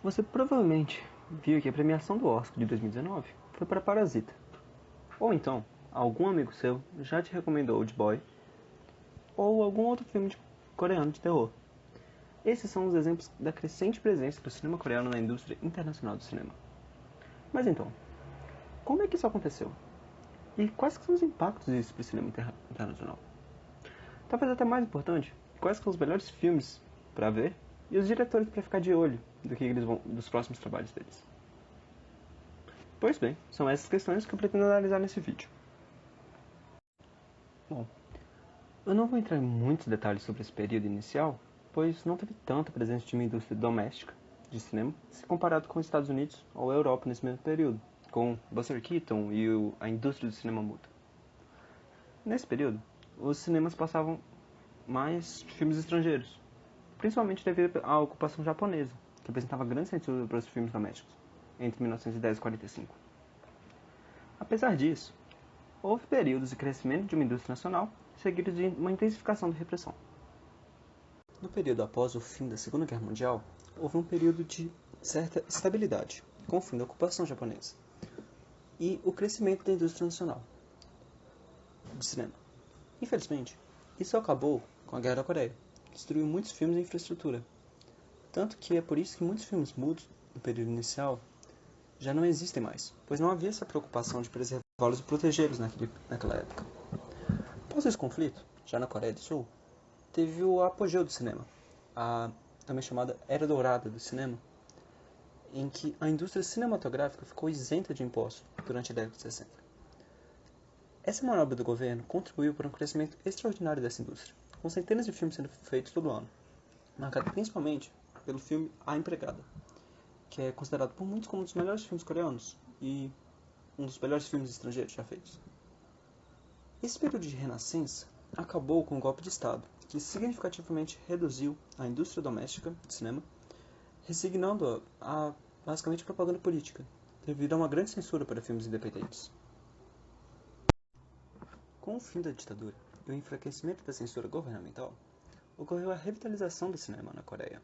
Você provavelmente viu que a premiação do Oscar de 2019 foi para Parasita. Ou então, algum amigo seu já te recomendou Old Boy ou algum outro filme coreano de terror. Esses são os exemplos da crescente presença do cinema coreano na indústria internacional do cinema. Mas então, como é que isso aconteceu? E quais são os impactos disso para o cinema internacional? Talvez até mais importante, quais são os melhores filmes para ver e os diretores para ficar de olho dos próximos trabalhos deles. Pois bem, são essas questões que eu pretendo analisar nesse vídeo. Bom, eu não vou entrar em muitos detalhes sobre esse período inicial, pois não teve tanta presença de uma indústria doméstica de cinema se comparado com os Estados Unidos ou a Europa nesse mesmo período, com Buster Keaton e a indústria do cinema mudo. Nesse período, os cinemas passavam mais filmes estrangeiros, principalmente devido à ocupação japonesa, que apresentava grande censura para os filmes domésticos, entre 1910 e 1945. Apesar disso, houve períodos de crescimento de uma indústria nacional, seguidos de uma intensificação da repressão. No período após o fim da Segunda Guerra Mundial, houve um período de certa estabilidade, com o fim da ocupação japonesa, e o crescimento da indústria nacional de cinema. Infelizmente, isso acabou com a Guerra da Coreia, que destruiu muitos filmes e infraestrutura. Tanto que é por isso que muitos filmes mudos, no período inicial, já não existem mais, pois não havia essa preocupação de preservá-los e protegê-los naquela época. Após esse conflito, já na Coreia do Sul, teve o apogeu do cinema, a também chamada Era Dourada do cinema, em que a indústria cinematográfica ficou isenta de impostos durante a década de 60. Essa manobra do governo contribuiu para um crescimento extraordinário dessa indústria, com centenas de filmes sendo feitos todo ano, marcado principalmente pelo filme A Empregada, que é considerado por muitos como um dos melhores filmes coreanos e um dos melhores filmes estrangeiros já feitos. Esse período de renascença acabou com o golpe de Estado, que significativamente reduziu a indústria doméstica de cinema, resignando-a a basicamente propaganda política, devido a uma grande censura para filmes independentes. Com o fim da ditadura e o enfraquecimento da censura governamental, ocorreu a revitalização do cinema na Coreia,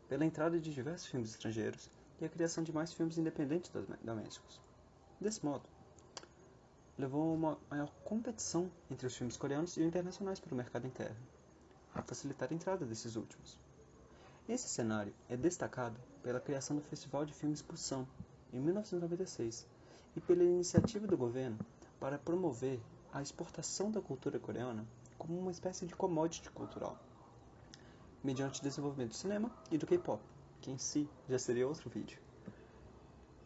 pela entrada de diversos filmes estrangeiros e a criação de mais filmes independentes domésticos. Desse modo, levou a uma maior competição entre os filmes coreanos e internacionais para o mercado interno, a facilitar a entrada desses últimos. Esse cenário é destacado pela criação do Festival de Filmes Busan, em 1996, e pela iniciativa do governo para promover a exportação da cultura coreana como uma espécie de commodity cultural, mediante o desenvolvimento do cinema e do K-pop, que em si já seria outro vídeo.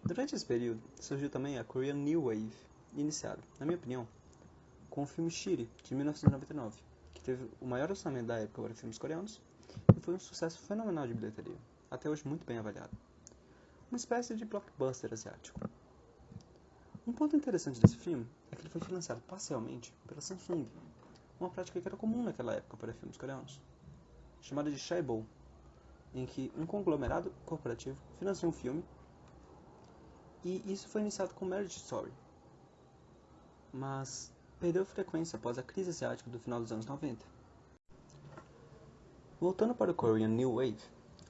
Durante esse período, surgiu também a Korean New Wave, iniciado, na minha opinião, com o filme Shiri, de 1999, que teve o maior orçamento da época para filmes coreanos e foi um sucesso fenomenal de bilheteria, até hoje muito bem avaliado. Uma espécie de blockbuster asiático. Um ponto interessante desse filme é que ele foi financiado parcialmente pela Samsung, uma prática que era comum naquela época para filmes coreanos, chamada de chaebol, em que um conglomerado corporativo financia um filme, e isso foi iniciado com Marriage Story, mas perdeu frequência após a crise asiática do final dos anos 90. Voltando para o Korean New Wave,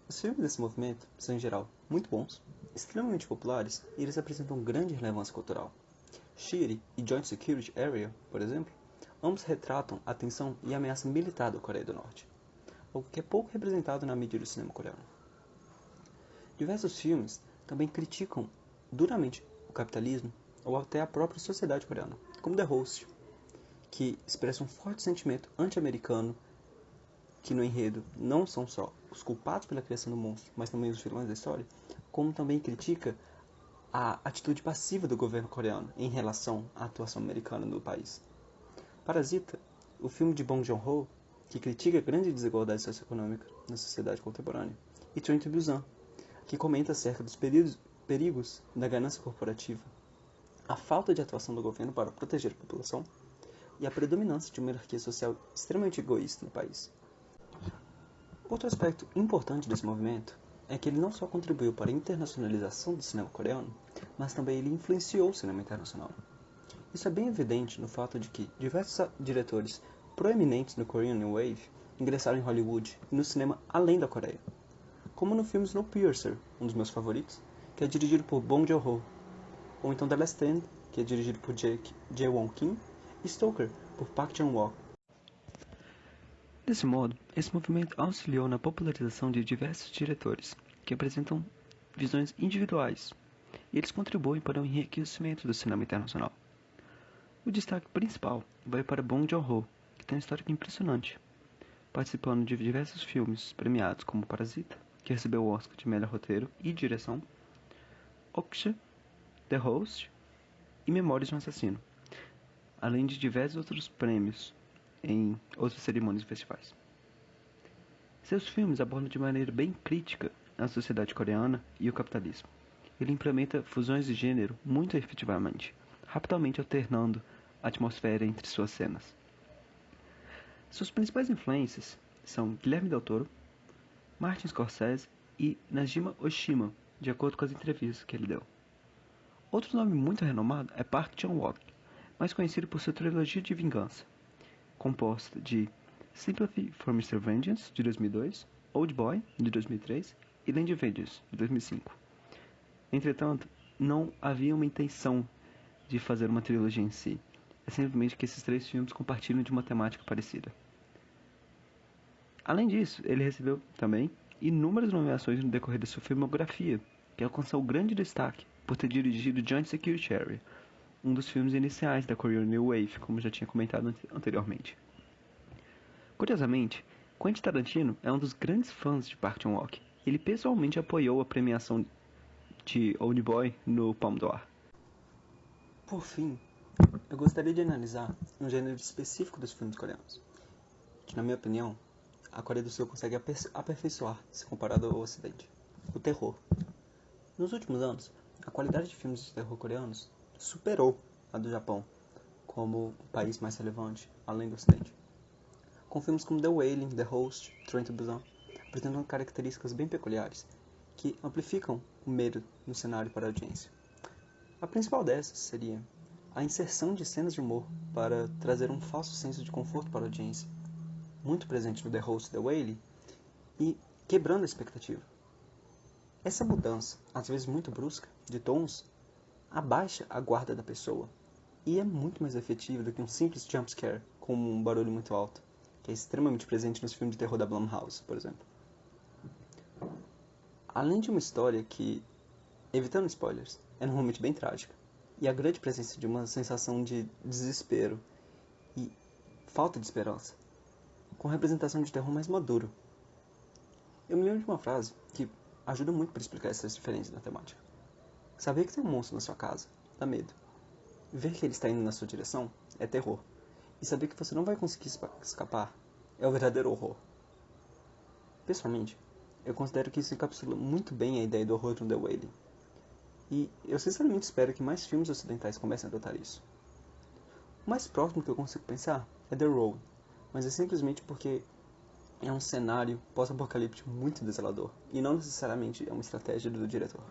os filmes desse movimento são em geral muito bons, extremamente populares e eles apresentam grande relevância cultural. Shiri e Joint Security Area, por exemplo, ambos retratam a tensão e a ameaça militar da Coreia do Norte, algo que é pouco representado na mídia do cinema coreano. Diversos filmes também criticam duramente o capitalismo ou até a própria sociedade coreana, como The Host, que expressa um forte sentimento anti-americano, que no enredo não são só os culpados pela criação do monstro, mas também os vilões da história, como também critica a atitude passiva do governo coreano em relação à atuação americana no país. Parasita, o filme de Bong Joon-ho, que critica a grande desigualdade socioeconômica na sociedade contemporânea, e Train to Busan, que comenta acerca dos perigos da ganância corporativa, a falta de atuação do governo para proteger a população e a predominância de uma hierarquia social extremamente egoísta no país. Outro aspecto importante desse movimento é que ele não só contribuiu para a internacionalização do cinema coreano, mas também ele influenciou o cinema internacional. Isso é bem evidente no fato de que diversos diretores proeminentes do Korean New Wave ingressaram em Hollywood e no cinema além da Coreia. como no filme Snowpiercer, um dos meus favoritos, que é dirigido por Bong Joon-ho, ou então The Last Stand, que é dirigido por Jae-won Kim, e Stoker, por Park Chan-wook. Desse modo, esse movimento auxiliou na popularização de diversos diretores, que apresentam visões individuais, e eles contribuem para o enriquecimento do cinema internacional. O destaque principal vai para Bong Joon-ho, que tem uma história impressionante, participando de diversos filmes premiados como Parasita, que recebeu o Oscar de melhor roteiro e direção, Okja, The Host e Memórias de um Assassino, além de diversos outros prêmios em outras cerimônias e festivais. Seus filmes abordam de maneira bem crítica a sociedade coreana e o capitalismo. Ele implementa fusões de gênero muito efetivamente, rapidamente alternando a atmosfera entre suas cenas. Suas principais influências são Guilherme Del Toro, Martin Scorsese e Najima Oshima, de acordo com as entrevistas que ele deu. Outro nome muito renomado é Park Chan-wook, mais conhecido por sua trilogia de vingança, composta de Sympathy for Mr. Vengeance, de 2002, Old Boy, de 2003 e Land of Vengeance, de 2005. Entretanto, não havia uma intenção de fazer uma trilogia em si, é simplesmente que esses três filmes compartilham de uma temática parecida. Além disso, ele recebeu também inúmeras nomeações no decorrer da sua filmografia, que alcançou grande destaque por ter dirigido Joint Security Area, um dos filmes iniciais da Korean New Wave, como já tinha comentado anteriormente. Curiosamente, Quentin Tarantino é um dos grandes fãs de Park Chan-wook. Ele pessoalmente apoiou a premiação de Old Boy no Palme d'Or. Por fim, eu gostaria de analisar um gênero específico dos filmes coreanos, que, na minha opinião, a Coreia do Sul consegue aperfeiçoar se comparado ao Ocidente: o terror. Nos últimos anos, a qualidade de filmes de terror coreanos superou a do Japão como o país mais relevante, além do Ocidente. Com filmes como The Wailing, The Host, Train to Busan, apresentam características bem peculiares que amplificam o medo no cenário para a audiência. A principal dessas seria a inserção de cenas de humor para trazer um falso senso de conforto para a audiência, muito presente no The Host e The Wailing, e quebrando a expectativa. Essa mudança, às vezes muito brusca, de tons, abaixa a guarda da pessoa e é muito mais efetiva do que um simples jumpscare com um barulho muito alto, que é extremamente presente nos filmes de terror da Blumhouse, por exemplo. Além de uma história que, evitando spoilers, é normalmente bem trágica, e a grande presença de uma sensação de desespero e falta de esperança, com representação de terror mais maduro. Eu me lembro de uma frase que ajuda muito para explicar essas diferenças na temática. Saber que tem um monstro na sua casa dá medo. Ver que ele está indo na sua direção é terror. E saber que você não vai conseguir escapar é o verdadeiro horror. Pessoalmente, eu considero que isso encapsula muito bem a ideia do horror no The Wailing. E eu sinceramente espero que mais filmes ocidentais comecem a adotar isso. O mais próximo que eu consigo pensar é The Road, mas é simplesmente porque é um cenário pós-apocalíptico muito desolador, e não necessariamente é uma estratégia do diretor.